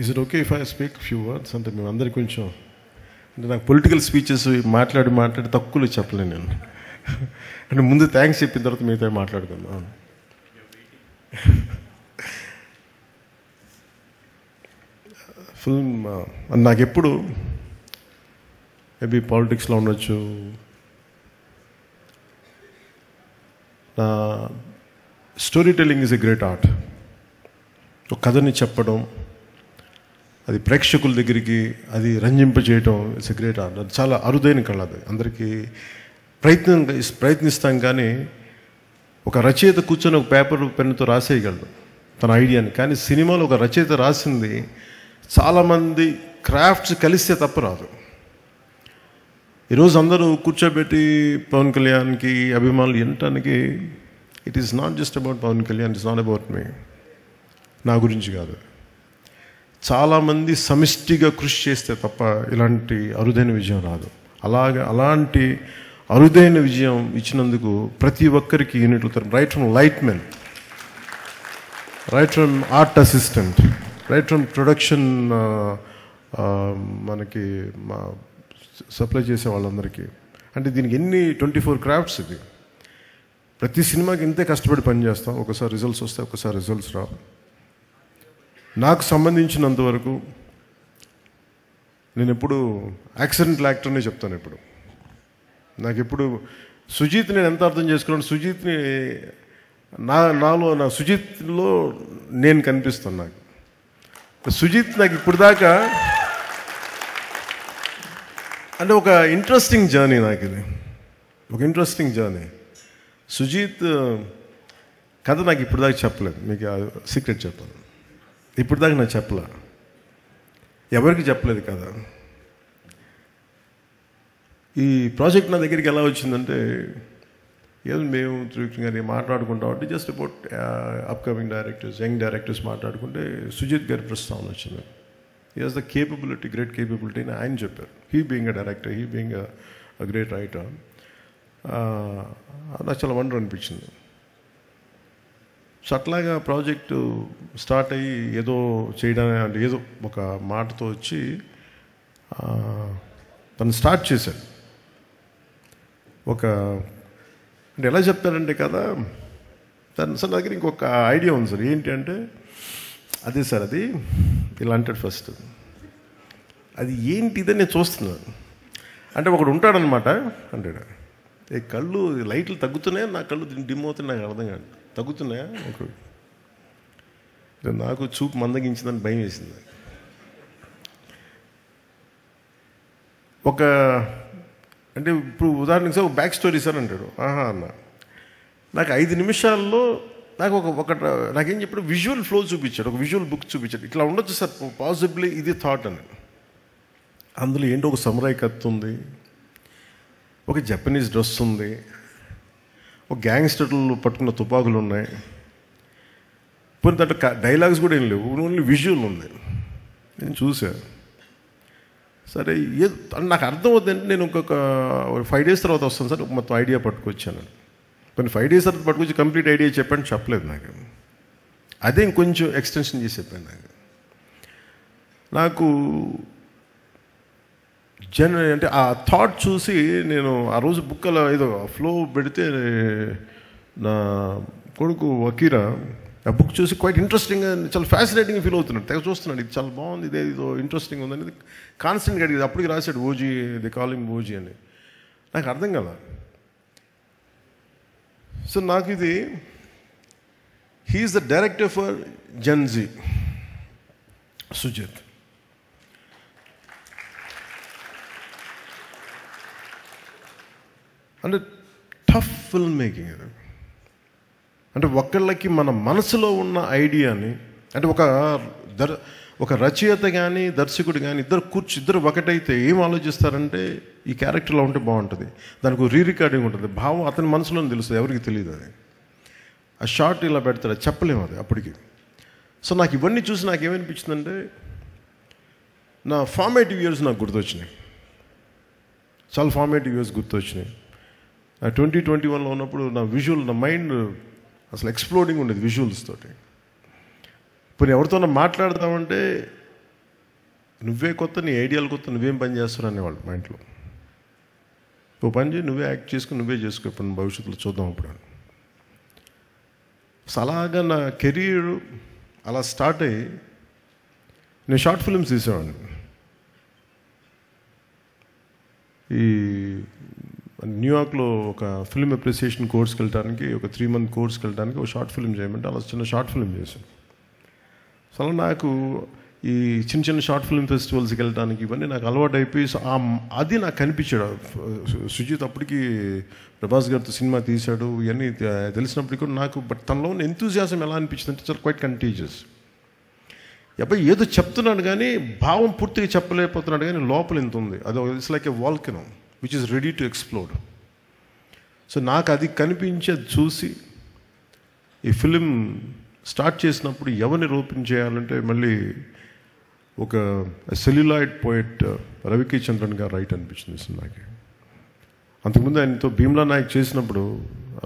Is it okay if I speak few words? అంటే మేము అందరికి కొంచెం అంటే నాకు పొలిటికల్ స్పీచెస్ మాట్లాడి తక్కువలో చెప్పలేను నేను. అంటే ముందు థ్యాంక్స్ చెప్పిన తర్వాత మిగతా మాట్లాడుకుందాం. ఫిల్మ్ నాకెప్పుడు మేబీ పాలిటిక్స్లో ఉండొచ్చు, నా story telling is a great art. ఒక కథని చెప్పడం, అది ప్రేక్షకుల దగ్గరికి అది రంజింపజేయటం, ఇట్స్ ఎ గ్రేట్ ఆర్ట్. అది చాలా అరుదైన కళ. అది అందరికీ ప్రయత్నిస్తాం, కానీ ఒక రచయిత కూర్చొని ఒక పేపర్ పెన్నుతో రాసేయగలడు తన ఐడియాని. కానీ సినిమాలో ఒక రచయిత రాసింది చాలామంది క్రాఫ్ట్స్ కలిస్తే తప్ప రాదు. ఈరోజు అందరూ కూర్చోబెట్టి పవన్ కళ్యాణ్కి అభిమానులు వినటానికి, it is not just about Pawan Kalyan, it's not about me, నా గురించి కాదు. చాలామంది సమిష్టిగా కృషి చేస్తే తప్ప ఇలాంటి అరుదైన విజయం రాదు. అలాంటి అరుదైన విజయం ఇచ్చినందుకు ప్రతి ఒక్కరికి యూనిట్లు తరపు, right from light men, right from art assistant, right from production, మనకి మా సప్లై చేసే వాళ్ళందరికీ. అంటే దీనికి ఎన్ని 24 క్రాఫ్ట్స్. ఇది ప్రతి సినిమాకి ఇంతే కష్టపడి పనిచేస్తాం. ఒకసారి రిజల్ట్స్ వస్తాయి, ఒకసారి రిజల్ట్స్ రావు. నాకు సంబంధించినంత వరకు నేను ఎప్పుడు యాక్సిడెంటల్ యాక్టర్నే చెప్తాను. ఎప్పుడు నాకు ఎప్పుడు సుజీత్ నేను ఎంత అర్థం చేసుకున్నాను, సుజీత్ని నా సుజీత్లో నేను కనిపిస్తాను. నాకు సుజీత్ నాకు ఇప్పుడు దాకా అంటే ఒక ఇంట్రెస్టింగ్ జర్నీ. నాకు ఇది ఒక ఇంట్రెస్టింగ్ జర్నీ. సుజీత్ కథ నాకు ఇప్పుడు దాకా చెప్పలేదు. మీకు సీక్రెట్ చెప్పాను, ఇప్పుడు దాకా నాకు చెప్పలే, ఎవరికి చెప్పలేదు కదా. ఈ ప్రాజెక్ట్ నా దగ్గరికి ఎలా వచ్చిందంటే, ఏదో మేము త్రివిక్రమ్ గారి మాట్లాడుకుంటాం అంటే just about upcoming directors, young directors మాట్లాడుకుంటే సుజిత్ గారి ప్రస్తావన వచ్చింది. He has the capability, great capability అని ఆయన చెప్పారు. He being a director, he being a great writer. నాకు చాలా వండర్ అనిపించింది. సో అట్లాగా ప్రాజెక్టు స్టార్ట్ అయ్యి ఏదో చేయడానికి అంటే ఏదో ఒక మాటతో వచ్చి తను స్టార్ట్ చేశాడు. అంటే ఎలా చెప్తారంటే కదా, తను సార్ దగ్గర ఇంకొక ఐడియా ఉంది సార్. ఏంటి అంటే, అదే సార్ అది ఇలా అంటాడు ఫస్ట్. అది ఏంటిదని నేను చూస్తున్నాను అంటే ఒకడు ఉంటాడనమాట అంటాడు, ఏ కళ్ళు లైట్లు తగ్గుతున్నాయా, నా కళ్ళు డిమ్ అవుతున్నాయి, నాకు అర్థం కాదు, తగ్గుతున్నాయా నాకు చూపు మందగించిందని భయం వేసింది. అంటే ఇప్పుడు ఉదాహరణకి సార్ ఒక బ్యాక్ స్టోరీ సార్ అంటాడు. ఆహా అన్న, నాకు 5 నిమిషాల్లో నాకు నాకేం చెప్పాడు, విజువల్ ఫ్లో చూపించాడు, ఒక విజువల్ బుక్ చూపించాడు. ఇట్లా ఉండొచ్చు సార్ పాసిబ్లీ, ఇది థాట్ అని. అందులో ఏంటో ఒక సమురాయ్ కత్తి ఉంది, ఒక జపనీస్ డ్రెస్ ఉంది, ఒక గ్యాంగ్స్టర్లు పట్టుకున్న తుపాకులు ఉన్నాయి, పోనీ దాంట్లో డైలాగ్స్ కూడా ఏం లేవు, ఓన్లీ విజువల్ ఉంది. నేను చూశాను. సరే నాకు అర్థమవుతుందంటే నేను ఇంకొక 5 days తర్వాత వస్తాను సార్, మొత్తం ఐడియా పట్టుకొచ్చాను. కొన్ని 5 days తర్వాత పట్టుకొచ్చి కంప్లీట్ ఐడియా చెప్పాను, చెప్పలేదు నాకు. అదే ఇంకొంచెం ఎక్స్టెన్షన్ చేసి చెప్పాను. నాకు అంటే ఆ థాట్ చూసి నేను ఆ రోజు బుక్ అలా ఏదో ఫ్లో పెడితే నా కొడుకు వకీరా ఆ బుక్ చూసి క్వైట్ ఇంట్రెస్టింగ్, చాలా ఫ్యాసినేటింగ్ ఫీల్ అవుతున్నాడు. తెగ చూస్తున్నాడు, ఇది చాలా బాగుంది, ఇదే ఇదో ఇంట్రెస్టింగ్ ఉందనేది కాన్స్టెంట్గా అడిగేది. అప్పటికి రాశాడు ఓజీ, ది కాలింగ్ ఓజీ అని. నాకు అర్థం కదా. సో నాకు ఇది, he is the director for Gen Z, Sujeeth. అంటే టఫ్ ఫిల్మ్ మేకింగ్ ఇది. అంటే ఒకళ్ళకి మన మనసులో ఉన్న ఐడియాని, అంటే ఒక రచయిత కానీ దర్శకుడు కానీ ఇద్దరు ఒకటైతే ఏం ఆలోచిస్తారంటే, ఈ క్యారెక్టర్లో ఉంటే బాగుంటుంది, దానికి రీ రికార్డింగ్ ఉంటుంది, భావం అతని మనసులోనే తెలుస్తుంది, ఎవరికి తెలియదు. అది ఆ షార్ట్ ఇలా పెడతాడు, చెప్పలేము అది అప్పటికి. సో నాకు ఇవన్నీ చూసి నాకు ఏమనిపించిందంటే, నా ఫార్మేటివ్ ఇయర్స్ నాకు గుర్తొచ్చినాయి, చాలా ఫార్మేటివ్ ఇయర్స్ గుర్తొచ్చినాయి. 2021లో ఉన్నప్పుడు నా మైండ్ అసలు ఎక్స్ప్లోడింగ్ ఉండేది విజువల్స్ తోటి. ఇప్పుడు ఎవరితోనో మాట్లాడతామంటే నువ్వే కొత్త, నీ ఐడియాలు కొత్త, నువ్వేం పని చేస్తావు అనేవాళ్ళు మా ఇంట్లో. ఓ పని చేయి, నువ్వే యాక్ట్ చేసుకుని నువ్వే చేసుకో, ఇప్పుడు భవిష్యత్తులో చూద్దాం అప్పుడు అని. సో అలాగా నా కెరీర్ అలా స్టార్ట్ అయ్యి నేను షార్ట్ ఫిల్మ్స్ తీసేవాడిని. ఈ న్యూయార్క్లో ఒక ఫిల్మ్ అప్రిసియేషన్ కోర్స్కి వెళ్ళడానికి, ఒక 3 month కోర్స్కి వెళ్ళడానికి ఒక షార్ట్ ఫిల్మ్ చేయమంటే అలా చిన్న షార్ట్ ఫిల్మ్ చేశాను. సో అలా నాకు ఈ చిన్న చిన్న షార్ట్ ఫిల్మ్ ఫెస్టివల్స్కి వెళ్ళడానికి ఇవన్నీ నాకు అలవాటు అయిపోయి, సో అది నాకు కనిపించాడు. సుజిత్ అప్పటికి ప్రభాస్ గారితో సినిమా తీశాడు, ఇవన్నీ తెలిసినప్పటికీ కూడా నాకు బట్ తనలో ఉన్న ఎంతూజియాజం ఎలా అనిపించింది అంటే చాలా క్వైట్ కంటీజియస్. అబ్బాయి ఏదో చెప్తున్నాడు కానీ భావం పూర్తిగా చెప్పలేకపోతున్నాడు, కానీ లోపల ఎంత ఉంది, అది it's like a volcano which is ready to explode. So నాకు అది కనిపించేది చూసి ఈ ఫిలిం స్టార్ట్ చేసినప్పుడు ఎవరిని రూపం చేయాలంటే మళ్ళీ ఒక సెల్యులాయిడ్ పోయెట్ రవికి చంద్రన్ గారు రైట్ అనిపించింది సినిమాకి. అంతకుముందు ఆయనతో భీమ్లా నాయక్ చేసినప్పుడు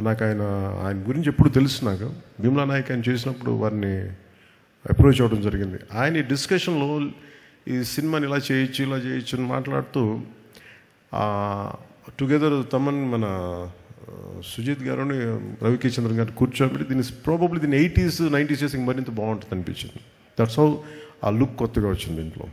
నాకు ఆయన గురించి ఎప్పుడు తెలుసు. నాకు భీమ్లా నాయక్ ఆయన చేసినప్పుడు వారిని అప్రోచ్ అవ్వడం జరిగింది. ఆయన ఈ డిస్కషన్లో ఈ సినిమాని ఇలా చేయొచ్చు అని మాట్లాడుతూ టుగెదర్ తమన్ మన సుజిత్ గారుని రవికి చంద్రన్ గారు కూర్చోబెట్టి దీన్ని 80s 90s చేసి మరింత బాగుంటుంది అనిపించింది. దట్స్ హౌ ఆ లుక్ కొత్తగా వచ్చింది దీంట్లో.